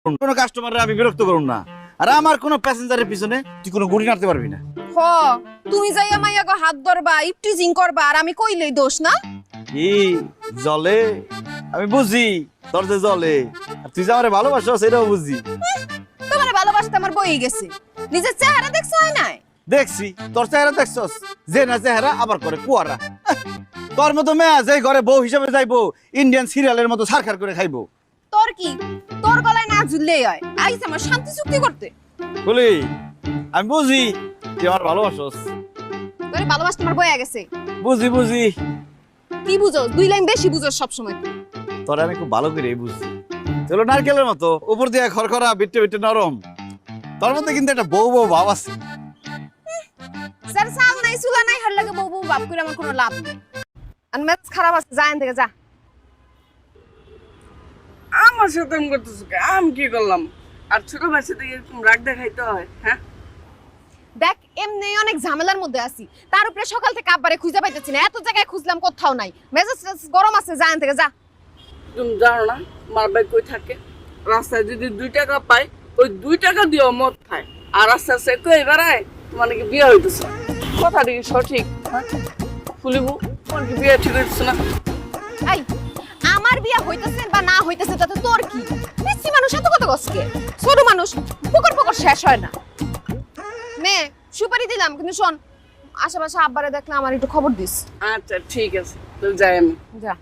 কোনো কাস্টমাররা আমি বিরক্ত করুন না। আর আমার কোনো প্যাসেঞ্জারের পিছনে তুই কোনো গুড়ি নাড়তে পারবি না। হ তুমি যাইয়া মাইয়া গো হাত ধরবা ইপটিজিং করবা আর আমি কইলেই দোষ না। কি জলে আমি বুঝি তোর যে জলে, আর তুই যে আমারে ভালোবাসো সেটাও বুঝি। তোমার ভালোবাসতে আমার বই গেছে, নিজের চেহারা দেখছো হয় নাই? দেখছি তোর চেহারা দেখছস, যে না চেহারা আবার করে কুয়ারা। তোর মতো মেয়ে যে ঘরে বউ হিসেবে যাইবো ইন্ডিয়ান সিরিয়ালের মতো সারখার করে খাইবো। তোর কি তোর গলায় না ঝুললেই হয়, আইছে আমার শান্তি চুক্তি করতে। বলি আমি বুঝি তুই আমার ভালোবাসস, তোর ভালোবাসতে আমার বই গেছে। বুঝি বুঝি। কি বুঝো? দুই লাইন বেশি বুঝো সবসময়। তোর আমি খুব ভালো করে বুঝি। চলো নারকেলের মতো উপর দিয়ে খড়খড়া বিটে বিটে নরম, তোর মধ্যে কিন্তু একটা বউ বউ ভাব আছে। স্যার সাল নাই সুলা নাই হার লাগে বউ বউ বাপ করে আমার কোনো লাভ নেই। আর ম্যাথস খারাপ আছে, যায়েন থেকে যা। আমার সাথে এমন করতেছো কে? আমি কি করলাম? আর ছোট ভাইয়ের সাথে এরকম রাগ দেখাইতে হয়? হ্যাঁ, দেখ এমনি অনেক ঝামেলার মধ্যে আছি, তার উপরে সকাল থেকে আব্বারে খুঁজে পাইতেছি না, এত জায়গায় খুঁজলাম কোথাও নাই। মেজাজ গরম আছে, যায়েন থেকে যা। তুমি জানো না মার ভাই কই থাকে? রাস্তায় যদি 2 টাকা পায় ওই 2 টাকা দিয়েও মদ খায়, আর আস্তে আস্তে কই বেড়ায় তোমার নাকি বিয়ে হইতেছে। কথাটা কি সঠিক? হ্যাঁ ফুলিবু, তোমার কি বিয়ে ঠিক হইতেছে না? এই আমার বিয়ে হইতেছে বা না হইতেছে তাতে তোর কি? বেশি মানুষ এত কত কষ্টে, ছোট মানুষ পুকুর পুকুর শেষ হয় না। নে সুপারি দিলাম, কিন্তু শোন আশেপাশে আব্বারে দেখলে আমার একটু খবর দিস। আচ্ছা ঠিক আছে, তো যাই আমি। যা।